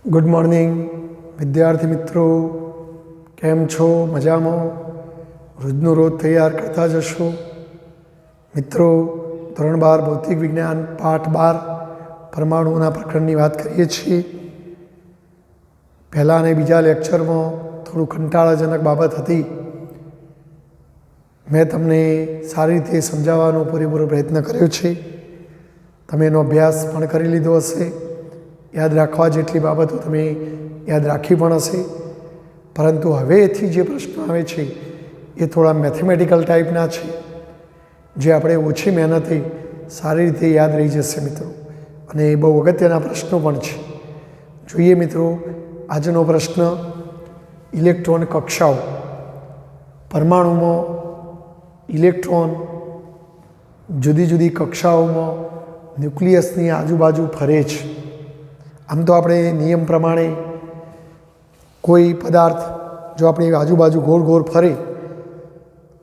Good morning વિદ્યાર્થી મિત્રો, કેમ છો? મજામાં? રોજનું રોજ તૈયાર કરતા જશો. મિત્રો, ધોરણ 12 ભૌતિક વિજ્ઞાન પાઠ 12 પરમાણુઓના પ્રકરણની વાત કરીએ છીએ. પહેલાં અને બીજા લેક્ચરમાં થોડું કંટાળાજનક બાબત હતી. મેં તમને સારી રીતે સમજાવવાનો પૂરેપૂરો પ્રયત્ન કર્યો છે. તમે એનો અભ્યાસ પણ કરી લીધો હશે. યાદ રાખવા જેટલી બાબતો તમે યાદ રાખી પણ હશે. પરંતુ હવેથી જે પ્રશ્નો આવે છે એ થોડા મેથેમેટિકલ ટાઈપના છે, જે આપણે ઓછી મહેનતે સારી રીતે યાદ રહી જશે મિત્રો. અને એ બહુ અગત્યના પ્રશ્નો પણ છે. જોઈએ મિત્રો, આજનો પ્રશ્ન ઇલેક્ટ્રોન કક્ષાઓ. પરમાણુમાં ઇલેક્ટ્રોન જુદી જુદી કક્ષાઓમાં ન્યુક્લિયસની આજુબાજુ ફરે છે. આમ તો આપણે નિયમ પ્રમાણે કોઈ પદાર્થ જો આપણી આજુબાજુ ગોળ ગોળ ફરે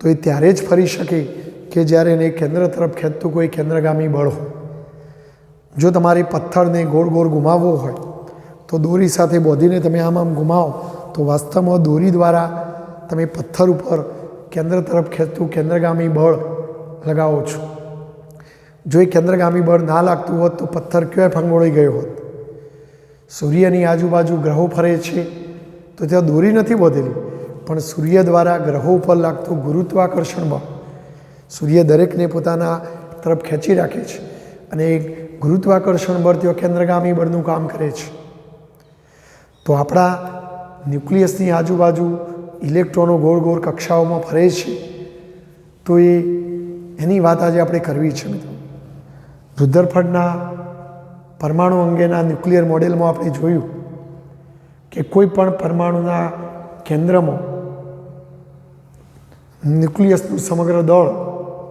તો એ ત્યારે જ ફરી શકે કે જ્યારે એને કેન્દ્ર તરફ ખેંચતું કોઈ કેન્દ્રગામી બળ હોય. જો તમારે પથ્થરને ગોળ ગોળ ઘુમાવવો હોય તો દોરી સાથે બાંધીને તમે આમ ઘુમાવો તો વાસ્તવમાં દોરી દ્વારા તમે પથ્થર ઉપર કેન્દ્ર તરફ ખેંચતું કેન્દ્રગામી બળ લગાવો છો. જો એ કેન્દ્રગામી બળ ના લાગતું હોત તો પથ્થર ક્યાંય ફંગોળાઈ ગયો હોત. સૂર્યની આજુબાજુ ગ્રહો ફરે છે તો ત્યાં દોરી નથી બાંધેલી, પણ સૂર્ય દ્વારા ગ્રહો ઉપર લાગતું ગુરુત્વાકર્ષણ બળ સૂર્ય દરેકને પોતાના તરફ ખેંચી રાખે છે, અને ગુરુત્વાકર્ષણ બળ ત્યાં કેન્દ્રગામી બળનું કામ કરે છે. તો આપણા ન્યુક્લિયસની આજુબાજુ ઇલેક્ટ્રોનો ગોળ ગોળ કક્ષાઓમાં ફરે છે, તો એની વાત આજે આપણે કરવી છે મિત્રો. રુધરફર્ડના પરમાણુ અંગેના ન્યુક્લિયર મોડેલમાં આપણે જોયું કે કોઈ પણ પરમાણુના કેન્દ્રમાં ન્યુક્લિયસનું સમગ્ર દળ,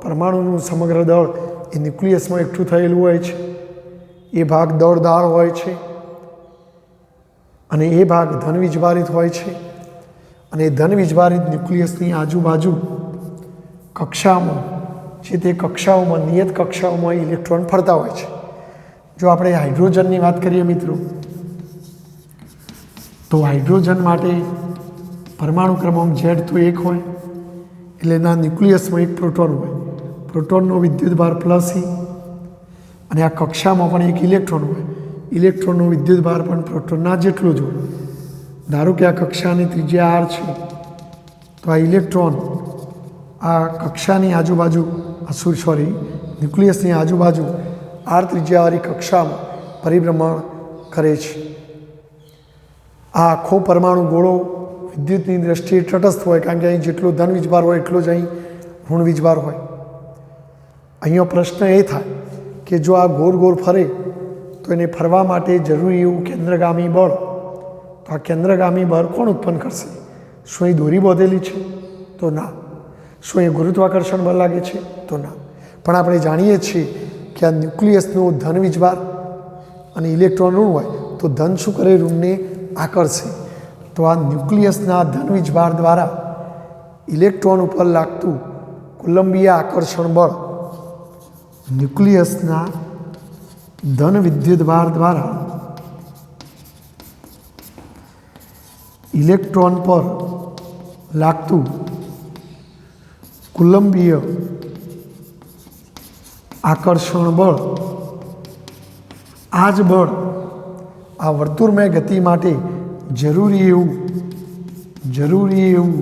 પરમાણુનું સમગ્ર દળ એ ન્યુક્લિયસમાં એકઠું થયેલું હોય છે. એ ભાગ દળદાર હોય છે અને એ ભાગ ધનવીજભારિત હોય છે. અને ધનવીજભારિત ન્યુક્લિયસની આજુબાજુ કક્ષામાં, જે તે કક્ષાઓમાં, નિયત કક્ષાઓમાં ઇલેક્ટ્રોન ફરતા હોય છે. જો આપણે હાઇડ્રોજનની વાત કરીએ મિત્રો, તો હાઇડ્રોજન માટે પરમાણુ ક્રમાંક Z તો 1 હોય, એટલે એના ન્યુક્લિયસમાં એક પ્રોટોન હોય. પ્રોટોનનો વિદ્યુતભાર +E, અને આ કક્ષામાં પણ એક ઇલેક્ટ્રોન હોય. ઇલેક્ટ્રોનનો વિદ્યુતભાર પણ પ્રોટોનના જેટલો જ હોય. ધારો કે આ કક્ષાની ત્રિજ્યા R છે, તો આ ઇલેક્ટ્રોન આ કક્ષાની આજુબાજુ, ન્યુક્લિયસની આજુબાજુ R ત્રિજ્યાવાળી કક્ષામાં પરિભ્રમણ કરે છે. આ આખો પરમાણુ ગોળો વિદ્યુતની દ્રષ્ટિએ તટસ્થ હોય, કારણ કે અહીં જેટલો ધન વીજભાર હોય એટલો જ અહીં ઋણ વીજભાર હોય. અહીંયા પ્રશ્ન એ થાય કે જો આ ગોળ ગોળ ફરે તો એને ફરવા માટે જરૂરી એવું કેન્દ્રગામી બળ, તો આ કેન્દ્રગામી બળ કોણ ઉત્પન્ન કરશે? શું એ દોરી બાંધેલી છે? તો ના. શું એ ગુરુત્વાકર્ષણ બળ લાગે છે? તો ના. પણ આપણે જાણીએ છીએ કે આ ન્યુક્લિયસનું ધન વીજભાર અને ઇલેક્ટ્રોન ઋણ હોય, તો ધન શું કરે? ઋણને આકર્ષે. તો આ ન્યુક્લિયસના ધન વીજભાર દ્વારા ઇલેક્ટ્રોન ઉપર લાગતું કુલંબીય આકર્ષણ બળ ન્યુક્લિયસના ધન વિદ્યુતભાર દ્વારા ઇલેક્ટ્રોન પર લાગતું કુલંબીય આકર્ષણ બળ, આ જ બળ આ વર્તુળમય ગતિ માટે જરૂરી એવું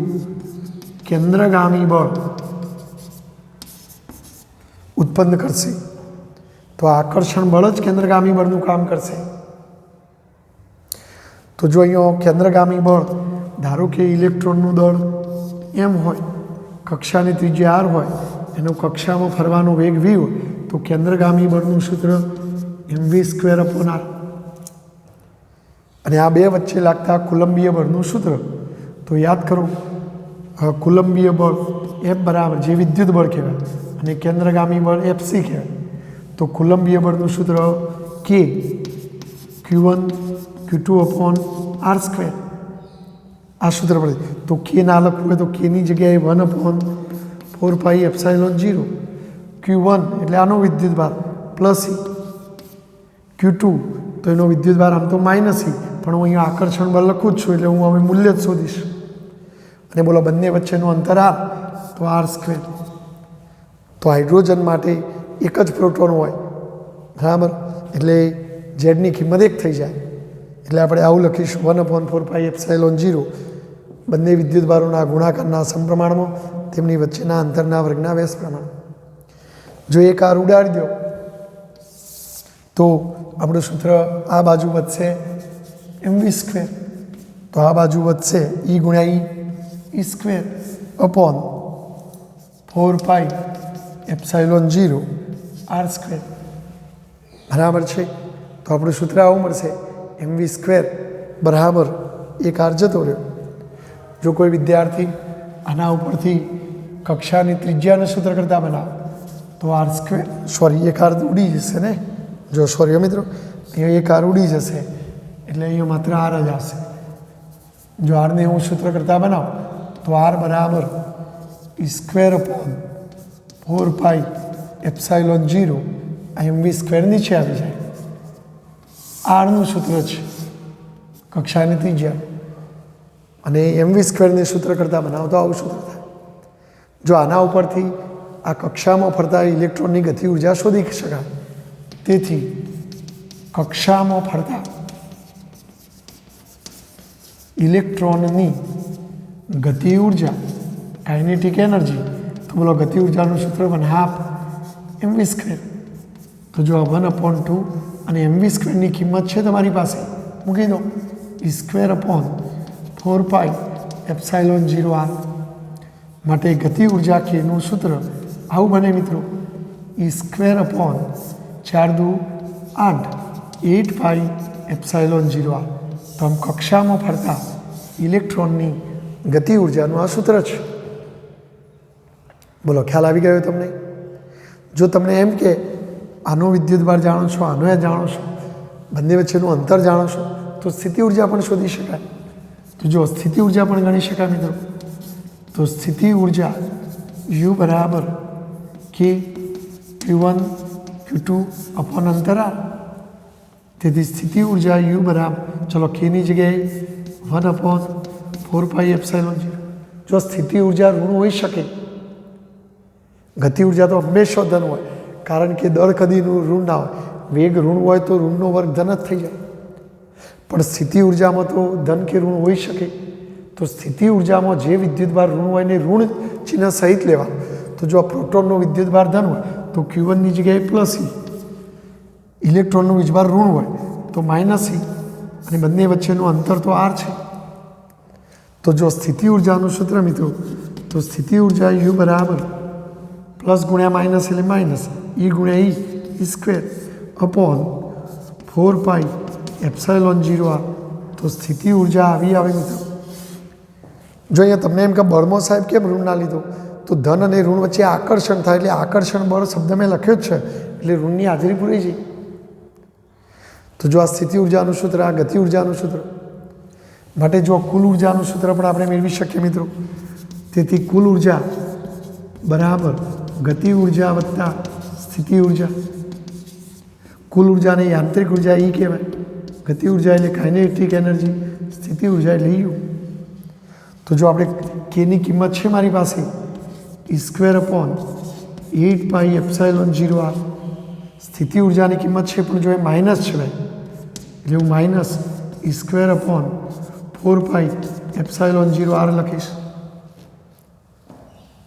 કેન્દ્રગામી બળ ઉત્પન્ન કરશે. તો આ આકર્ષણ બળ જ કેન્દ્રગામી બળનું કામ કરશે. તો જો અહીંયા કેન્દ્રગામી બળ, ધારો કે ઇલેક્ટ્રોનનું દળ એમ હોય, કક્ષાની ત્રિજ્યા R હોય, એનો કક્ષામાં ફરવાનો વેગ v હોય, તો કેન્દ્રગામી બળનું સૂત્ર mv²/r. અને આ બે વચ્ચે લાગતા કુલંબીય બળનું સૂત્ર તો યાદ કરો, કુલંબીય બળ F બરાબર, જે વિદ્યુત બળ કહેવાય, અને કેન્દ્રગામી બળ Fc કહેવાય. તો કુલંબીય બળનું સૂત્ર K Q1 Q2/r². આ સૂત્ર પડે. તો K ના લખવું હોય તો Kની જગ્યાએ 1/4πε0. Q1 એટલે આનો વિદ્યુતભાર +E, Q2 તો એનો વિદ્યુતભાર આમ તો -E, પણ હું અહીંયા આકર્ષણ બળ લખું જ છું એટલે હું હવે મૂલ્ય જ શોધીશ. અને બોલો બંને વચ્ચેનું અંતર r તો r². તો હાઇડ્રોજન માટે એક જ પ્રોટોન હોય, બરાબર, એટલે ઝેડની કિંમત 1 થઈ જાય. એટલે આપણે આવું લખીશું 1/4πε0 બંને વિદ્યુતભારોના ગુણાકારના સમપ્રમાણમાં તેમની વચ્ચેના અંતરના વર્ગના વ્યાસ પ્રમાણ. જો એક r ઉડાડી દો તો આપણું સૂત્ર આ બાજુ વધશે mv², તો આ બાજુ વધશે E ગુણ્યા E² અપોન 4πε0 r². બરાબર છે. તો આપણું સૂત્ર આવું મળશે mv² બરાબર એક r જતો રહ્યો. જો કોઈ વિદ્યાર્થી આના ઉપરથી કક્ષાની ત્રિજ્યાનું સૂત્ર કરતા બનાવે તો r², સોરી એક r ઉડી જશે ને, જો સોરી મિત્રો, અહીંયા એક r ઉડી જશે એટલે અહીંયા માત્ર r જ આવશે. જો rને હું સૂત્ર કરતા બનાવું તો r બરાબર E² અપોન 4πε0 mv² નીચે આવી જાય. rનું સૂત્ર છે કક્ષાની ત્રિજ્યા, અને mv² સૂત્ર કરતાં બનાવો તો આવું સૂત્ર થાય. જો આના ઉપરથી આ કક્ષામાં ફરતા ઇલેક્ટ્રોનની ગતિ ઉર્જા શોધી શકાય. તેથી કક્ષામાં ફરતા ઇલેક્ટ્રોનની ગતિ ઉર્જા કાઇનેટિક એનર્જી, તો બોલો ગતિ ઉર્જાનું સૂત્ર 1/2 mv². તો જો 1/2 અને mv²ની કિંમત છે તમારી પાસે, મૂકી દો E² અપોન 4πε0r. માટે ગતિ ઉર્જા કેનું સૂત્ર આવું બને મિત્રો, E² અપોન 4 દુ 8 8πε0r. તો આમ કક્ષામાં ફરતા ઇલેક્ટ્રોનની ગતિ ઉર્જાનું આ સૂત્ર છે. બોલો ખ્યાલ આવી ગયો તમને? જો તમને એમ કે આનો વિદ્યુતભાર જાણો છો, આનો એ જાણો છો, બંને વચ્ચેનું અંતર જાણો છો, તો સ્થિતિ ઉર્જા પણ શોધી શકાય. તો જો સ્થિતિ ઉર્જા પણ ગણી શકાય મિત્રો. તો સ્થિતિ ઉર્જા U બરાબર k Q1 Q2 અપોન અંતર r. તેથી સ્થિતિ ઉર્જા U બરાબર, ચલો kની જગ્યાએ 1/4πε0. જો સ્થિતિ ઉર્જા ઋણ હોઈ શકે, ગતિ ઉર્જા તો હંમેશા ધન હોય, કારણ કે દળ કદીનું ઋણ ના હોય. વેગ ઋણ હોય તો ઋણનો વર્ગ ધન જ થઈ જાય. પણ સ્થિતિ ઉર્જામાં તો ધન કે ઋણ હોઈ શકે. તો સ્થિતિ ઉર્જામાં જે વિદ્યુતભાર ઋણ હોય એને ઋણ ચિહ્ન સહિત લેવાનું. તો જો આ પ્રોટોનનો વિદ્યુતભાર ધન હોય તો Q1ની જગ્યાએ +E, ઇલેક્ટ્રોનનો વીજભાર ઋણ હોય તો -E, અને બંને વચ્ચેનું અંતર તો r છે. તો જો સ્થિતિ ઉર્જાનું સૂત્ર મિત્રો, તો સ્થિતિ ઉર્જા U બરાબર પ્લસ ગુણ્યા માઇનસ એટલે માઇનસ E ગુણ્યા E² અપોન 4πε0r. તો સ્થિતિ ઉર્જા આવી આવે મિત્રો. જો અહીંયા તમને એમ કે બળમાં સાહેબ કેમ ઋણ ના લીધો, તો ધન અને ઋણ વચ્ચે આકર્ષણ થાય એટલે આકર્ષણ બળ શબ્દ મેં લખ્યો જ છે, એટલે ઋણની હાજરી પૂરી જાય. તો જો આ સ્થિતિ ઉર્જાનું સૂત્ર, આ ગતિ ઉર્જાનું સૂત્ર, માટે જો કુલ ઉર્જાનું સૂત્ર પણ આપણે મેળવી શકીએ મિત્રો. તેથી કુલ ઉર્જા બરાબર ગતિ ઉર્જા વત્તા સ્થિતિ ઉર્જા. કુલ ઉર્જાને યાંત્રિક ઉર્જા E કહેવાય. ગતિ ઉર્જા એટલે કાઇનેટિક એનર્જી, સ્થિતિ ઉર્જા એટલે U. તો જો આપણે kની કિંમત છે મારી પાસે E² અપોન 8πε0r. સ્થિતિ ઉર્જાની કિંમત છે, પણ જો એ માઇનસ છે ભાઈ, એટલે હું માઇનસ E² અપોન 4πε0r લખીશ.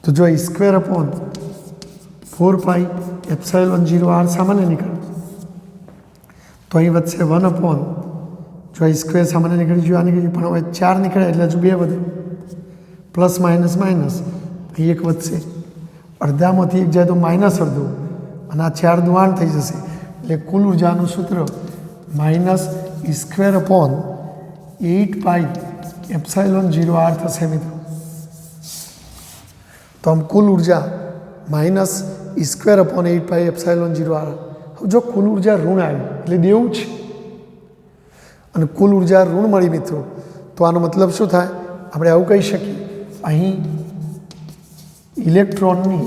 તો જો E² અપોન 4πε0r સામાન્ય નીકળે તો અહીં વધશે 1 અપોન, જો E² સામાન્ય નીકળી જો આ નીકળી, પણ હવે 4 નીકળે એટલે હજુ 2 વધે, પ્લસ માઇનસ માઇનસ, અહીં 1 વધશે, અડધામાંથી 1 જાય તો માઇનસ અડધું, અને આ 4 દુ 8 થઈ જશે. એટલે કુલ ઉર્જાનું સૂત્ર માઇનસ E² અપોન 8πε0r થશે મિત્રો. તો આમ કુલ ઉર્જા માઇનસ E² અપોન 8πε0r. હવે જો કુલ ઉર્જા ઋણ આવી એટલે દેવું છે, અને કુલ ઉર્જા ઋણ મળી મિત્રો, તો આનો મતલબ શું થાય? આપણે આવું કહી શકીએ, અહીં ઇલેક્ટ્રોનની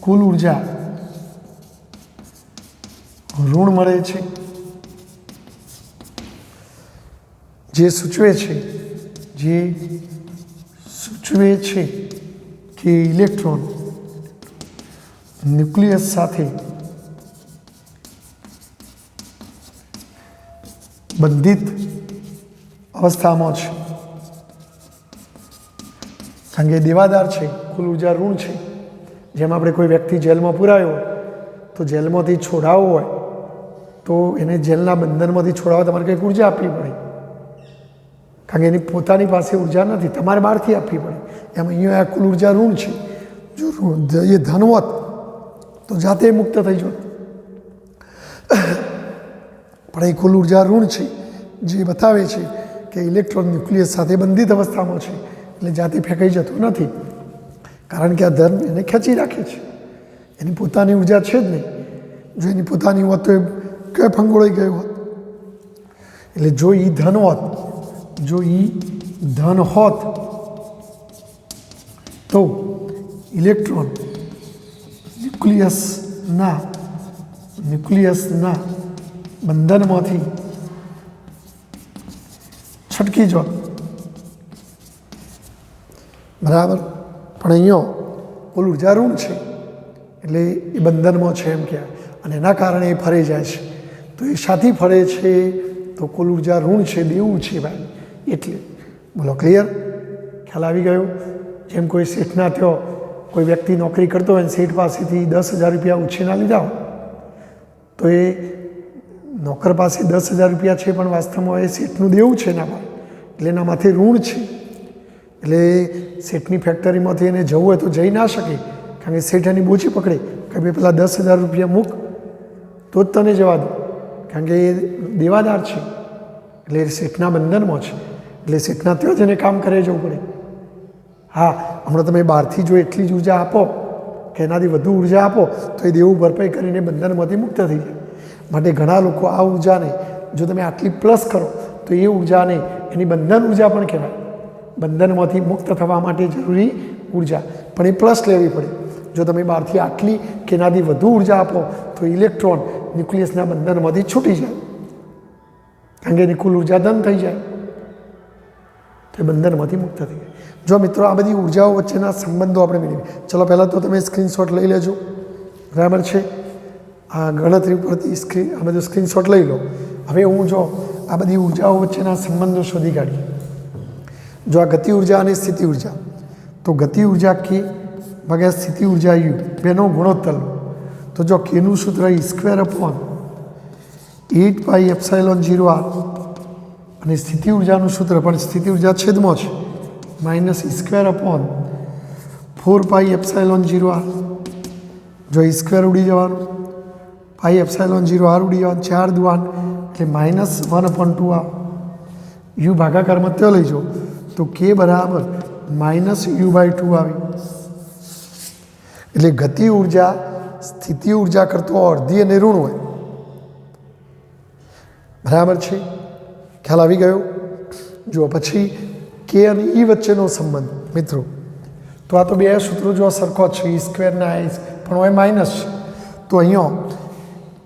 કુલ ઉર્જા ઋણ મળે છે, સૂચવે છે કે ઇલેક્ટ્રોન ન્યુક્લિયસ સાથે બંધિત અવસ્થામાં છે, કારણ કે દેવાદાર છે, કુલ ઉર્જા ઋણ છે. જેમ આપણે કોઈ વ્યક્તિ જેલમાં પુરાયો હોય તો જેલમાંથી છોડાવવો હોય તો એને જેલના બંધનમાંથી છોડાવવા તમારે કંઈક ઉર્જા આપવી પડે, કારણ કે એની પોતાની પાસે ઉર્જા નથી, તમારે બહારથી આપવી પડે. એમ અહીંયા કુલ ઉર્જા ઋણ છે. જો એ ધન હોત તો જાતે મુક્ત થઈ જોત, પણ એ કુલ ઉર્જા ઋણ છે, જે બતાવે છે કે ઇલેક્ટ્રોન ન્યુક્લિયસ સાથે બંધિત અવસ્થામાં છે, એટલે જાતે ફેંકાઈ જતો નથી, કારણ કે આ ધન એને ખેંચી રાખે છે. એની પોતાની ઉર્જા છે જ નહીં. જો એની પોતાની હોત તો એ ક્યાં ફંગોળાઈ ગયો હોત. એટલે જો એ ધન હોત તો ઇલેક્ટ્રોન ન્યુક્લિયસના બંધનમાંથી છટકી જોત, બરાબર. પણ અહીંયા કુલ ઉર્જા ઋણ છે, એટલે એ બંધનમાં છે એમ કહેવાય, અને એના કારણે એ ફરે જાય છે. તો એ શાથી ફરે છે? તો કુલ ઉર્જા ઋણ છે, દેવું છે ભાઈ. એટલે બોલો, ક્લિયર? ખ્યાલ આવી ગયો? જેમ કોઈ શેઠના ત્યાં કોઈ વ્યક્તિ નોકરી કરતો હોય, શેઠ પાસેથી 10,000 રૂપિયા ઉછીના લીધા હોય, તો એ નોકર પાસે 10,000 રૂપિયા છે, પણ વાસ્તવમાં એ શેઠનું દેવું છે એના પર, એટલે એના માથે ઋણ છે. એટલે શેઠની ફેક્ટરીમાંથી એને જવું હોય તો જઈ ના શકે, કારણ કે શેઠ એની બોચી પકડે કે ભાઈ પેલા 10,000 રૂપિયા મૂક તો જ તને જવા દો, કારણ કે એ દેવાદાર છે, એટલે એ શેઠના બંધનમાં છે, એટલે શેઠના ત્યાં જ એને કામ કરે જવું પડે. હા, હમણાં તમે બહારથી જો એટલી જ ઉર્જા આપો કે એનાથી વધુ ઉર્જા આપો તો એ દેવું ભરપાઈ કરીને બંધનમાંથી મુક્ત થઈ જાય. માટે ઘણા લોકો આ ઉર્જાને જો તમે આટલી પ્લસ કરો તો એ ઉર્જાને એની બંધન ઉર્જા પણ કહેવાય. બંધનમાંથી મુક્ત થવા માટે જરૂરી ઉર્જા, પણ એ પ્લસ લેવી પડે. જો તમે બહારથી આટલી કે એનાથી વધુ ઉર્જા આપો તો ઇલેક્ટ્રોન ન્યુક્લિયસના બંધનમાંથી છૂટી જાય, કારણ કે એની કુલ ઉર્જા ધન થઈ જાય, તો એ બંધનમાંથી મુક્ત થઈ જાય. જો મિત્રો, આ બધી ઉર્જાઓ વચ્ચેના સંબંધો આપણે મેળવીએ. ચલો, પહેલાં તો તમે સ્ક્રીનશોટ લઈ લેજો, બરાબર છે? આ ગણતરી ઉપરથી આ બધું સ્ક્રીનશોટ લઈ લો. હવે હું જો આ બધી ઉર્જાઓ વચ્ચેના સંબંધો શોધી કાઢીએ. જો આ ગતિ ઉર્જા અને સ્થિતિ ઉર્જા, તો ગતિ ઉર્જા કે ભાગ્યા સ્થિતિ ઉર્જા યુ બેનો ગુણોત્તર લો. તો જો કેનું સૂત્ર E²/8πε0r, અને સ્થિતિ ઉર્જાનું સૂત્ર પણ સ્થિતિ ઉર્જા છેદમાં છે -E²/4πε0r. જો E² ઉડી જવાનું, πε0r ઉડી જવાનું, 4 દુઆન એટલે -1/2 આવે. યુ ભાગાકારમાં ત્યાં લઈ જાઓ તો k બરાબર -u/2 આવી. એટલે ગતિ ઉર્જા સ્થિતિ ઉર્જા કરતો અડધી અને ઋણ હોય, બરાબર છે? ખ્યાલ આવી ગયો? જો પછી કે અને ઈ વચ્ચેનો સંબંધ મિત્રો, તો આ તો બે સૂત્રો જો સરખો છે, E² ના પણ હોય માઇનસ છે, તો અહીંયા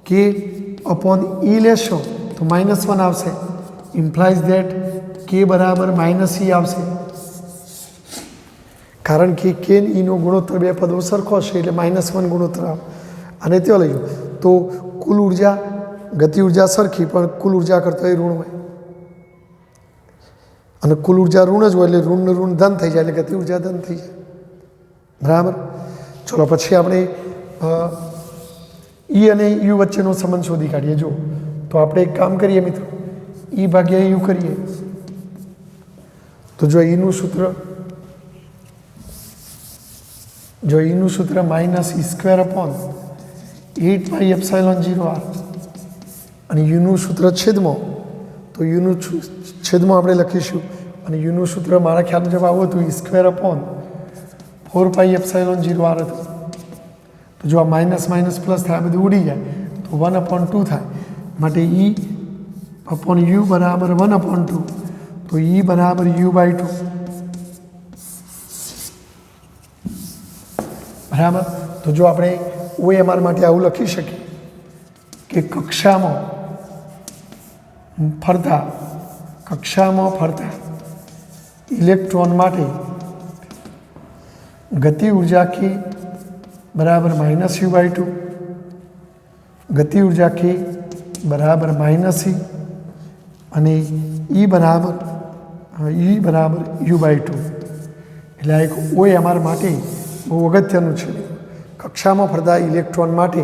k/e લેશો તો -1 આવશે. ઇમ્પ્લાઇઝ ધેટ k બરાબર -e આવશે, કારણ કે કે ઈનો ગુણોત્તર બે પદો સરખો છે, એટલે -1 ગુણોત્તર આવે. અને ત્યાં લઈ જાઓ તો કુલ ઉર્જા ગતિ ઉર્જા સરખી, પણ કુલ ઉર્જા કરતાં એ ઋણ હોય, અને કુલ ઉર્જા ઋણ જ હોય એટલે ઋણ ઋણ ધન થઈ જાય, એટલે ગતિ ઉર્જા ધન થઈ જાય, બરાબર? ચલો, પછી આપણે ઈ અને યુ વચ્ચેનો સંબંધ શોધી કાઢીએ. જો તો આપણે એક કામ કરીએ મિત્રો, ઈ ભાગ્યા યુ કરીએ તો જો ઈનું સૂત્ર -E²/8πε0r, અને યુનું સૂત્ર છેદમાં, તો યુનું છેદમાં આપણે લખીશું, અને યુનું સૂત્ર મારા ખ્યાલ મુજબ આવું હતું E²/4πε0r હતું. તો જો આ માઇનસ માઇનસ પ્લસ થાય, આ બધું ઉડી જાય તો 1/2 થાય. માટે E/u બરાબર 1/2, તો E બરાબર u/2, બરાબર? તો જો આપણે OMR માટે આવું લખી શકીએ કે કક્ષામાં ફરતા કક્ષામાં ફરતા ઇલેક્ટ્રોન માટે ગતિ ઉર્જા k બરાબર -u/2, ગતિ ઉર્જા k બરાબર -e અને E બરાબર u/2. એટલે આ એક OMR માટે બહુ અગત્યનું છે. કક્ષામાં ફરતા ઇલેક્ટ્રોન માટે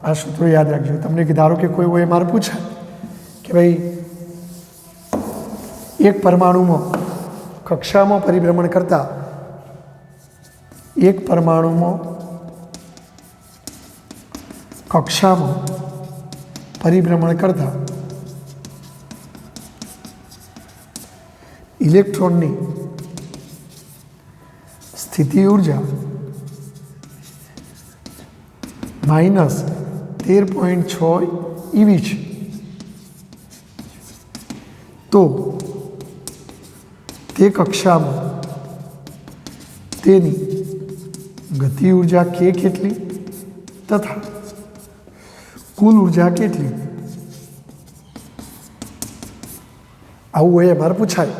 આ સૂત્રો યાદ રાખજો. તમને ધારો કે કોઈ OMR પૂછે કે ભાઈ એક પરમાણુમાં કક્ષામાં પરિભ્રમણ કરતા એક પરમાણુમાં કક્ષામાં પરિભ્રમણ કરતા ઇલેક્ટ્રોનની સ્થિતિ ઉર્જા -13.6 eV છે, તો તે કક્ષામાં તેની ગતિ ઉર્જા k કેટલી તથા કુલ ઉર્જા કેટલી, આવું OMR પૂછાય.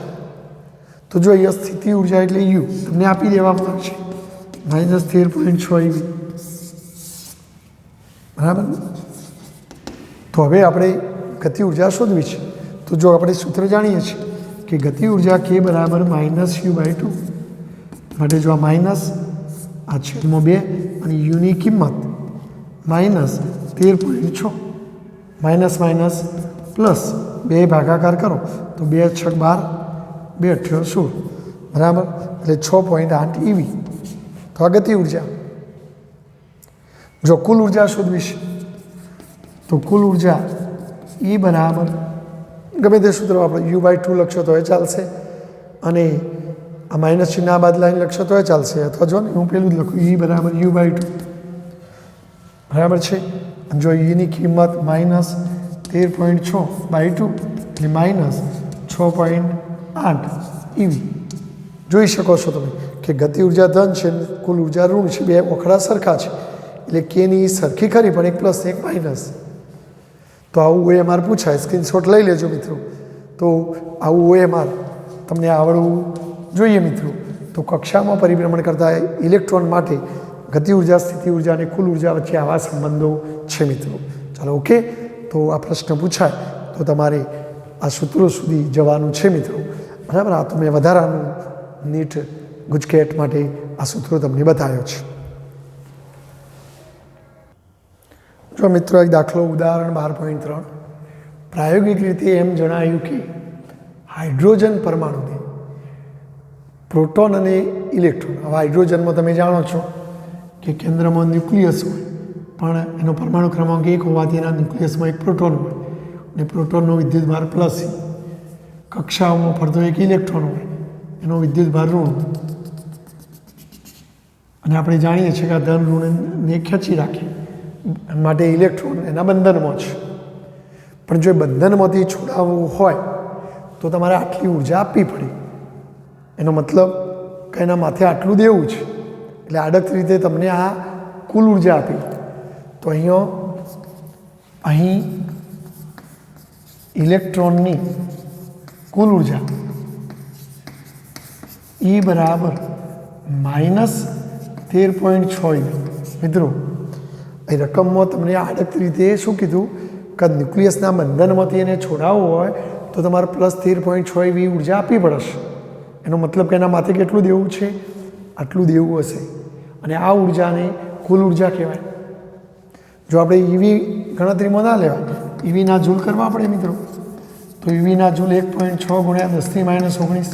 તો જો અહીંયા સ્થિતિ ઉર્જા એટલે u તમને આપી દેવામાં આવશે -13.6 eV, બરાબર. તો હવે આપણે ગતિ ઉર્જા શોધવી છે. તો જો આપણે સૂત્ર જાણીએ છીએ કે ગતિ ઉર્જા k બરાબર -u/2, માટે જો આ માઇનસ આ છેદમાં 2 અને યુની કિંમત -13.6 માઇનસ માઇનસ પ્લસ 2 ભાગાકાર કરો તો 2 × 6 = 12, 2 × 8 = 16, બરાબર. એટલે 6.8 eV. તો આ ગતિ ઉર્જા. જો કુલ ઉર્જા શોધવી છે તો કુલ ઉર્જા E બરાબર ગમે તે સૂત્ર આપણે u/2 લખશો તો એ ચાલશે, અને આ માઇનસ ચિહ્ન આ બાદ લાઈન લખશો તો એ ચાલશે, અથવા જો ને હું પેલું જ લખું E બરાબર u/2, બરાબર છે. જો Eની કિંમત -13.6/2 એટલે -6.8 eV. જોઈ શકો છો તમે કે ગતિ ઉર્જા ધન છે, કુલ ઉર્જા ઋણ છે, બે ઓખડા સરખા છે, એટલે કેની સરખી ખરી પણ એક પ્લસ એક માઇનસ. તો આવું OMR પૂછાય, સ્ક્રીનશોટ લઈ લેજો મિત્રો. તો આવું OMR તમને આવડવું જોઈએ મિત્રો. તો કક્ષામાં પરિભ્રમણ કરતા ઇલેક્ટ્રોન માટે ગતિ ઉર્જા, સ્થિતિ ઉર્જા અને કુલ ઉર્જા વચ્ચે આવા સંબંધો છે મિત્રો. ચાલો, ઓકે. તો આ પ્રશ્ન પૂછાય તો તમારે આ સૂત્રો સુધી જવાનું છે મિત્રો, બરાબર. આ તો મેં વધારાનું નીટ ગુજકેટ માટે આ સૂત્રો તમને બતાવ્યો છે. જો મિત્રો એક દાખલો, ઉદાહરણ 12.3. પ્રાયોગિક રીતે એમ જણાયું કે હાઇડ્રોજન પરમાણુને પ્રોટોન અને ઇલેક્ટ્રોન, હવે હાઇડ્રોજનમાં તમે જાણો છો કે કેન્દ્રમાં ન્યુક્લિયસ હોય, પણ એનો પરમાણુ ક્રમાંક 1 હોવાથી એના ન્યુક્લિયસમાં એક પ્રોટોન હોય, અને પ્રોટોનનો વિદ્યુતભાર પ્લસ, કક્ષાઓમાં ફરતો એક ઇલેક્ટ્રોન હોય, એનો વિદ્યુતભાર ઋણ. અને આપણે જાણીએ છીએ કે આ ધન ઋણને ખેંચી રાખે માટે ઇલેક્ટ્રોન એના બંધનમાં છે. પણ જો બંધનમાંથી છોડાવવું હોય તો તમારે આટલી ઉર્જા આપવી પડે. એનો મતલબ કે એના માથે આટલું દેવું છે, એટલે આડક રીતે તમને આ કુલ ઉર્જા આપી. તો અહીં ઇલેક્ટ્રોનની કુલ ઉર્જા E બરાબર -13.6 eV. મિત્રો એ રકમમાં તમને આડક રીતે શું કીધું કે ન્યુક્લિયસના બંધનમાંથી એને છોડાવવું હોય તો તમારે +13.6 eV ઉર્જા આપવી પડશે. એનો મતલબ કે એના માથે કેટલું દેવું છે, આટલું દેવું હશે, અને આ ઉર્જાને કુલ ઉર્જા કહેવાય. જો આપણે EV ગણતરીમાં ના લેવાય, EVના જૂલ કરવા પડે મિત્રો. તો EVના જૂલ 1.6 × 10⁻−19,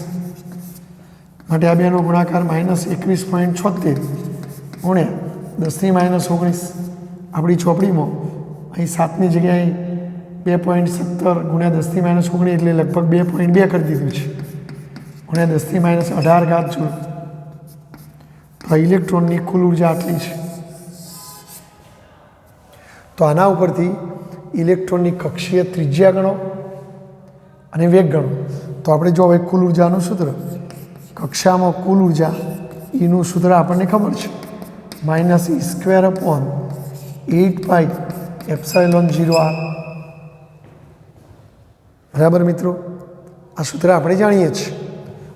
માટે આ બેનો ગુણાકાર -21.76 × 10⁻19. આપણી ચોપડીમાં અહીં 7ની જગ્યાએ 2.17 × 10⁻19 એટલે લગભગ 2.2 કરી દીધું છે, × 10⁻18 જૂલ. તો ઇલેક્ટ્રોનની કુલ ઉર્જા આટલી છે. તો આના ઉપરથી ઇલેક્ટ્રોનની કક્ષીય ત્રિજ્યા ગણો અને વેગ ગણો. તો આપણે જો હવે કુલ ઉર્જાનું સૂત્ર, કક્ષામાં કુલ ઉર્જા એનું સૂત્ર આપણને ખબર છે, -e²/8πε0r. બરાબર મિત્રો, આ સૂત્ર આપણે જાણીએ છીએ.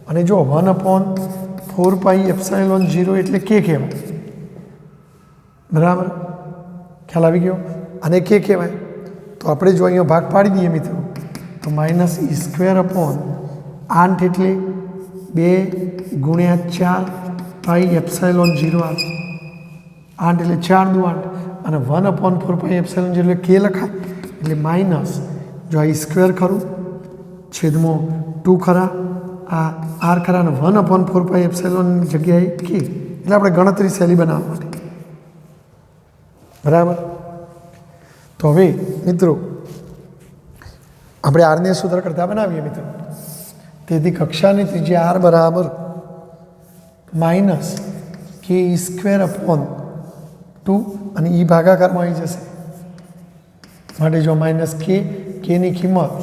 અને જો 1/4πε0 એટલે કે કહેવાય. બરાબર, ખ્યાલ આવી ગયો. અને કે કહેવાય તો આપણે જો અહીંયા ભાગ પાડી દઈએ મિત્રો, તો -e²/8 એટલે 2 × 4πε0 આવે. 8 એટલે 4 દુ 8 અને 1/4πε0 એટલે કે લખાય એટલે માઇનસ, જો આ સ્ક્વેર ખરું છેદમાં 2 ખરા, આ આર ખરા અને 1/4πε જગ્યાએ કે, એટલે આપણે ગણતરી સહેલી બનાવવા માટે. બરાબર. તો હવે મિત્રો આપણે આરને સૂત્ર કરતા બનાવીએ મિત્રો. તેથી કક્ષાની ત્રિજ્યા આર બરાબર -ke²/2 અને ઈ ભાગાકારમાં આવી જશે. માટે જો -kની કિંમત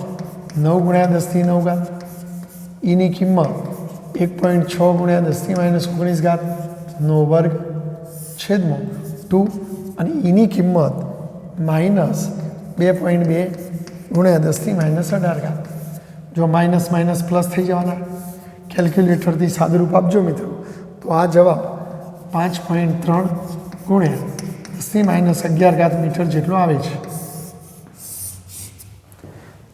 9 × 10⁹, ઈની કિંમત 1.6 × 10⁻⁹ નો વર્ગ છેદમાં 2 અને ઈની કિંમત -2.2 × 10⁻18. જો માઇનસ માઇનસ પ્લસ થઈ જવાના, કેલ્ક્યુલેટરથી સાદુરૂપ આપજો મિત્રો, તો આ જવાબ 5.3 × 10⁻11 મીટર જેટલો આવે છે.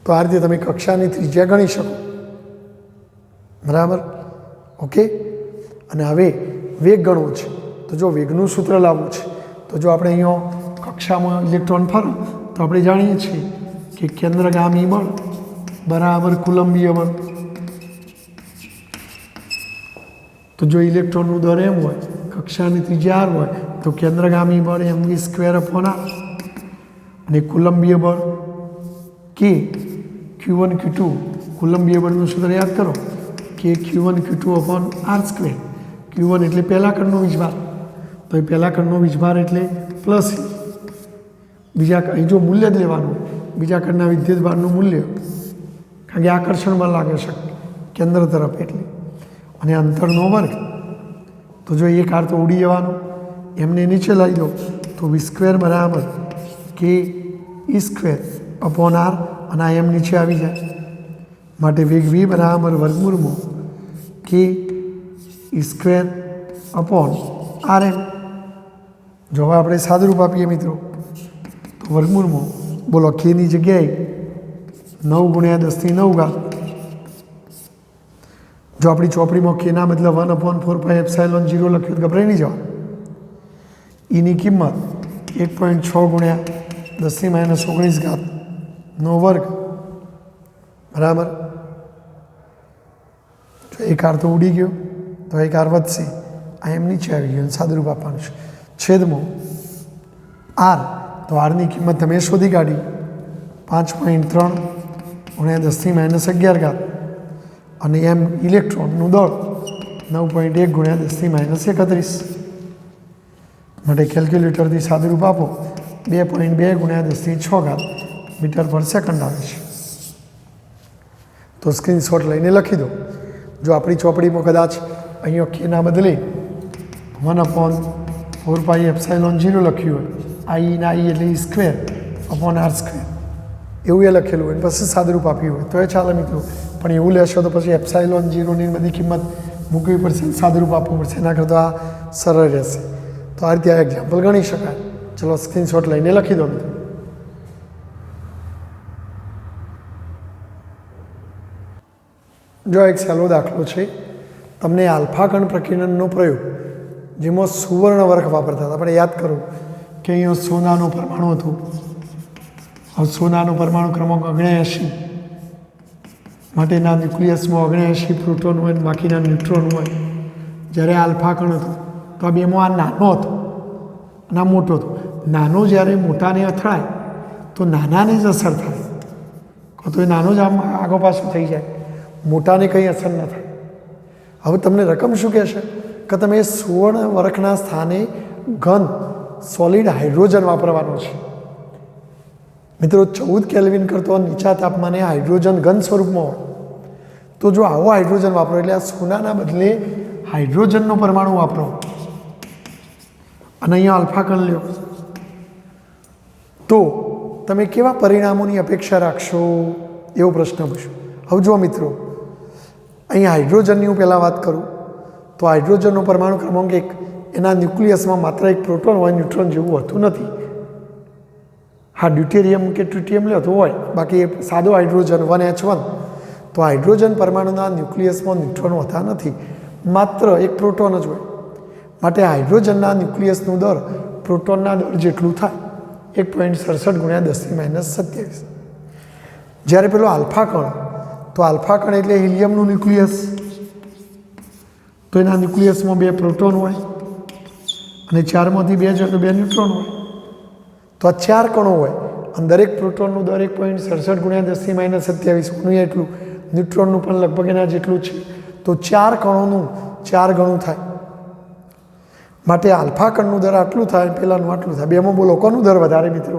તો આ રીતે તમે કક્ષાની ત્રિજ્યા ગણી શકો. બરાબર, ઓકે. અને હવે વેગ ગણવો છે, તો જો વેગનું સૂત્ર લાવવું છે, તો જો આપણે અહીંયા કક્ષામાં ઇલેક્ટ્રોન ફરો તો આપણે જાણીએ છીએ કે કેન્દ્રગામી બળ બરાબર કુલંબીય બળ. તો જો ઇલેક્ટ્રોનનું દર એમ હોય, કક્ષાની ત્રિજ્યા r હોય, તો કેન્દ્રગામી બળ mv²/r અને કુલંબીય બળ કે q1 q2. કુલંબીય બળનું સૂત્ર યાદ કરો કે q1 q2/r². q1 એટલે પહેલા કણનો વીજભાર, તો એ પહેલા કણનો વીજભાર એટલે પ્લસ. બીજા અહીં જો મૂલ્ય જ લેવાનું, બીજા કણના વિદ્યુતભારનું મૂલ્ય, કારણ કે આકર્ષણ બળ લાગે છે કેન્દ્ર તરફ એટલે, અને અંતરનો વર્ગ. તો જો એક આર તો ઉડી જવાનો, એમને નીચે લઈ દો તો v² બરાબર ke²/r અને આ એમ નીચે આવી જાય. માટે વેગ v બરાબર વર્ગમૂળમાં ke²/rm. જો હવે આપણે સાદુરૂપ આપીએ મિત્રો, તો વર્ગમૂળમાં બોલો કેની જગ્યાએ 9 × 10⁹. જો આપણી ચોપડીમાં કેના બદલે 1/4πε0 લખ્યું તો ગભરાઈ નહીં જવા. ઈની કિંમત 1.6 × 10⁻19 નો વર્ગ. બરાબર. જો એક આર તો ઉડી ગયો, તો એક આર વધશે, આ એમ નીચે આવી ગયો, સાદુરૂપ આપવાનું છે. છેદમાં આર, તો આરની કિંમત તમે શોધી કાઢી 5.3 × 10⁻11 અને એમ ઇલેક્ટ્રોનનું દળ 9.1 × 10⁻31. માટે કેલ્ક્યુલેટરથી સાદુરૂપ આપો 2.2 × 10⁶ મીટર/સેકન્ડ આવે છે. તો સ્ક્રીનશોટ લઈને લખી દો. જો આપણી ચોપડીમાં કદાચ અહીંયા કેના બદલે 1/4πε0 લખ્યું હોય, આઈ એટલે e²/r², એવું એ લખેલું હોય, પછી સાદુરૂપ આપ્યું હોય તો એ ચાલે મિત્રો. પણ એવું લેશો તો પછી ε0ની બધી કિંમત મૂકવી પડશે, સાદુરૂપ આપવું પડશે. એના કરતાં આ સરળ રહેશે. તો આ રીતે આ એક્ઝામ્પલ ગણી શકાય. ચલો સ્ક્રીનશોટ લઈને લખી દો મિત્રો. જો એક સહેલો દાખલો છે, તમને આલ્ફા કણ પ્રકીર્ણનનો પ્રયોગ, જેમાં સુવર્ણ વર્ક વાપરતા હતા. આપણે યાદ કરો કે અહીંયા સોનાનું પરમાણુ હતું. હવે સોનાનું પરમાણુ ક્રમાંક 79, માટેના ન્યુક્લિયસમાં 79 પ્રોટોન હોય, બાકીના ન્યુટ્રોન હોય. જ્યારે આલ્ફા કણ હતો તો આ બેમાં આ નાનો હતો અને આ મોટો હતો. નાનો જ્યારે મોટાને અથડાય તો નાનાને જ અસર થાય, તો એ નાનો જ આમ આગો પાછું થઈ જાય, મોટાને કંઈ અસર ન થાય. હવે તમને રકમ શું કહેશે કે તમે સુવર્ણ વર્કના સ્થાને ઘન સોલિડ હાઇડ્રોજન વાપરવાનો છે. મિત્રો 14 કેલ્વિન કરતો નીચા તાપમાને હાઇડ્રોજન ઘન સ્વરૂપમાં હોય, તો જો આવો હાઇડ્રોજન વાપરો, એટલે આ સોનાના બદલે હાઇડ્રોજનનો પરમાણુ વાપરો અને અહીંયા આલ્ફા કણ લ્યો, તો તમે કેવા પરિણામોની અપેક્ષા રાખશો એવો પ્રશ્ન પૂછો. હવે જુઓ મિત્રો, અહીં હાઇડ્રોજનની હું પહેલાં વાત કરું તો હાઇડ્રોજનનો પરમાણુ ક્રમાંક 1, એના ન્યુક્લિયસમાં માત્ર એક પ્રોટોન હોય, ન્યુટ્રોન જેવું હોતું નથી. હા, ડ્યુટેરિયમ કે ટ્રિટિયમ લે તો હોય, બાકી સાદો હાઇડ્રોજન 1H1. તો હાઇડ્રોજન પરમાણુના ન્યુક્લિયસમાં ન્યુટ્રોન હોતા નથી, માત્ર એક પ્રોટોન જ હોય. માટે હાઇડ્રોજનના ન્યુક્લિયસનું દર પ્રોટોનના દર જેટલું થાય, 1.67 × 10⁻27. જ્યારે પેલો આલ્ફા કણ, તો આલ્ફા કણ એટલે હિલિયમનું ન્યુક્લિયસ, તો એના ન્યુક્લિયસમાં 2 પ્રોટોન હોય અને 4માંથી 2 જાય તો 2 ન્યુટ્રોન હોય. તો આ 4 કણો હોય અને દરેક પ્રોટોનનું દર 1.67 × 10⁻27 એટલું, ન્યુટ્રોનનું પણ લગભગ એના જેટલું છે. તો 4 કણોનું 4 ગણું થાય. માટે આલ્ફા કણનું દર આટલું થાય, પેલાનું આટલું થાય. બેમાં બોલો કોનું દર વધારે મિત્રો?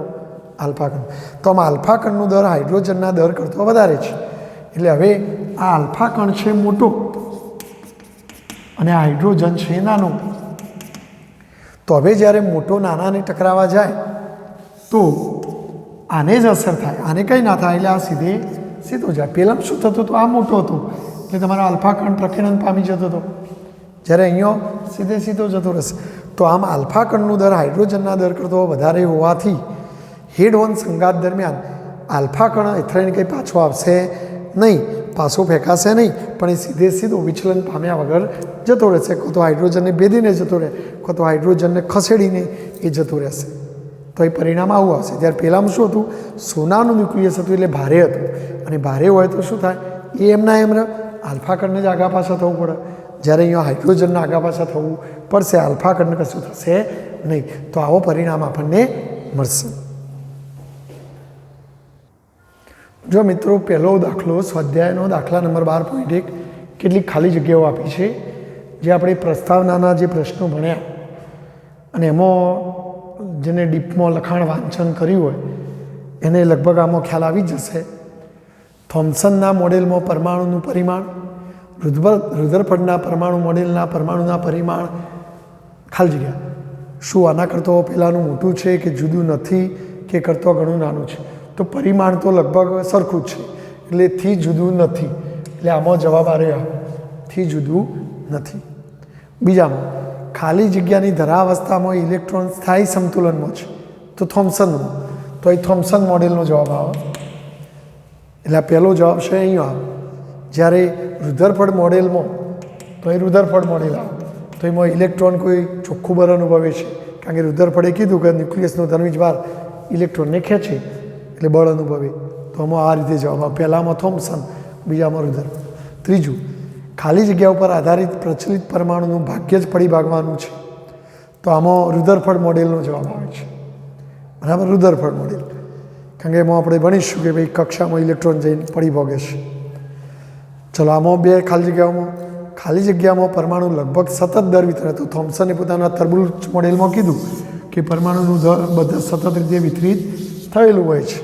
આલ્ફા કણ. તો આમાં આલ્ફા કણનું દર હાઇડ્રોજનના દર કરતો વધારે છે. એટલે હવે આ આલ્ફા કણ છે મોટો અને હાઇડ્રોજન છે નાનો. તો હવે જ્યારે મોટો નાનાને ટકરાવા જાય તો આને જ અસર થાય, આને કંઈ ના થાય. એટલે આ સીધો જાય. પહેલાં શું થતું હતું? આ મોટો હતો એટલે તમારો આલ્ફા કણ પ્રકીર્ણન પામી જતો હતો, જ્યારે અહીંયા સીધો જતો રહેશે. તો આમ આલ્ફા કણનું દર હાઇડ્રોજનના દર કરતો વધારે હોવાથી હેડ ઓન સંઘાત દરમિયાન આલ્ફા કણ એથરાઈને કંઈ પાછો આવશે નહીં, પાછો ફેંકાશે નહીં, પણ એ સીધો વિચલન પામ્યા વગર જતો રહેશે. કો તો હાઇડ્રોજનને ભેદીને જતો રહે, કો તો હાઇડ્રોજનને ખસેડીને એ જતો રહેશે. તો એ પરિણામ આવું આવશે. જ્યારે પહેલાંમાં શું હતું? સોનાનું ન્યુક્લિયસ હતું એટલે ભારે હતું, અને ભારે હોય તો શું થાય? એ એમના એમ આલ્ફા કણને જ આગા પાછા થવું પડે. જ્યારે અહીંયા હાઇડ્રોજનના આગા પાછા થવું પડશે, આલ્ફા કણને કશું થશે નહીં. તો આવો પરિણામ આપણને મળશે. જો મિત્રો, પહેલો દાખલો સ્વાધ્યાયનો દાખલા નંબર 12.1 કેટલીક ખાલી જગ્યાઓ આપી છે, જે આપણે પ્રસ્તાવનાના જે પ્રશ્નો ભણ્યા અને એમાં જેને ડીપમાં લખાણ વાંચન કર્યું હોય એને લગભગ આમાં ખ્યાલ આવી જ જશે. થોમ્સનના મોડેલમાં પરમાણુનું પરિમાણ, રુધરફર્ડના પરમાણુ મોડેલના પરમાણુના પરિમાણ, ખાલી જગ્યા. શું આના કરતો પહેલાંનું મોટું છે કે જુદું નથી કે કરતો ઘણું નાનું છે? તો પરિમાણ તો લગભગ સરખું જ છે, એટલે થી જુદું નથી. એટલે આમાં જવાબ આવ્યો થી જુદું નથી. બીજામાં ખાલી જગ્યાની ધરાવસ્થામાં ઇલેક્ટ્રોન સ્થાયી સંતુલનમાં છે, તો થોમ્સનનું, તો એ થોમ્સન મોડેલનો જવાબ આવે. એટલે આ પહેલો જવાબ છે અહીંયા આવે. જ્યારે રુધરફર્ડ મોડેલમાં, તો એ રુધરફર્ડ મોડેલ આવે. તો એમાં ઇલેક્ટ્રોન કોઈ ચોખ્ખું બળ અનુભવે છે, કારણ કે રુધરફર્ડે કીધું કે ન્યુક્લિયસનો ધનવીજ ભાર ઇલેક્ટ્રોનને ખેંચે એટલે બળ અનુભવે. તો આમાં આ રીતે જવાબ આવે. પહેલામાં થોમ્સન, બીજામાં રુધરફર્ડ. ત્રીજું, ખાલી જગ્યા ઉપર આધારિત પ્રચલિત પરમાણુનું ભાગ્ય જ પડી ભાગવાનું છે, તો આમાં રુધરફર્ડ મોડેલનો જવાબ આવે છે. બરાબર, રુધરફર્ડ મોડેલ. કારણ કે એમાં આપણે ભણીશું કે ભાઈ કક્ષામાં ઇલેક્ટ્રોન જઈને પડી ભાગે છે. ચલો, આમાં 2 ખાલી જગ્યામાં પરમાણુ લગભગ સતત દર વિતરે. તો થોમ્સને પોતાના તરબૂચ મોડેલમાં કીધું કે પરમાણુનું દર બધા સતત રીતે વિતરિત થયેલું હોય છે.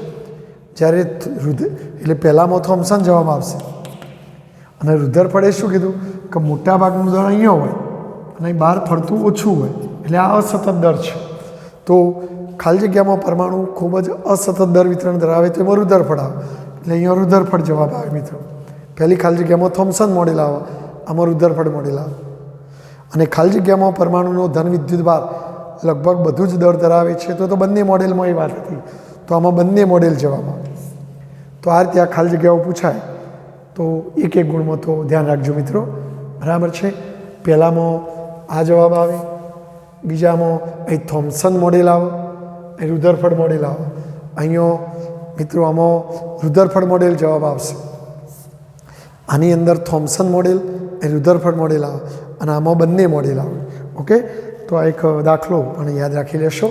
જ્યારે એટલે પહેલામાં થોમ્સન જવાબ આવશે. અને રુધરફર્ડે શું કીધું કે મોટા ભાગનું દર અહીંયા હોય અને બહાર ફરતું ઓછું હોય, એટલે આ અસતત દર છે. તો ખાલી જગ્યામાં પરમાણુ ખૂબ જ અસતત દર વિતરણ ધરાવે તો એમાં રુધરફર્ડ આવે. એટલે અહીંયા રુધરફર્ડ જવાબ આવે મિત્રો. પહેલી ખાલી જગ્યામાં થોમ્સન મોડેલ આવે, આમાં રુધરફર્ડ મોડેલ આવે. અને ખાલી જગ્યામાં પરમાણુનો ધન વિદ્યુત ભાર લગભગ બધું જ દર ધરાવે છે, તો બંને મોડેલમાં એ વાત હતી. તો આમાં બંને મોડેલ જવાબ આવે. તો આ રીતે આ ખાલી જગ્યાઓ પૂછાય તો એક ગુણમાં તો ધ્યાન રાખજો મિત્રો. બરાબર છે. પહેલામાં આ જવાબ આવે, બીજામાં અહીં થોમ્સન મોડેલ આવે, અહીં રુધરફર્ડ મોડેલ આવે. અહીંયા મિત્રો આમાં રુધરફર્ડ મોડેલ જવાબ આવશે. આની અંદર થોમ્સન મોડેલ, એ રુધરફર્ડ મોડેલ આવે, અને આમાં બંને મોડેલ આવે. ઓકે, તો આ એક દાખલો પણ યાદ રાખી લેશો.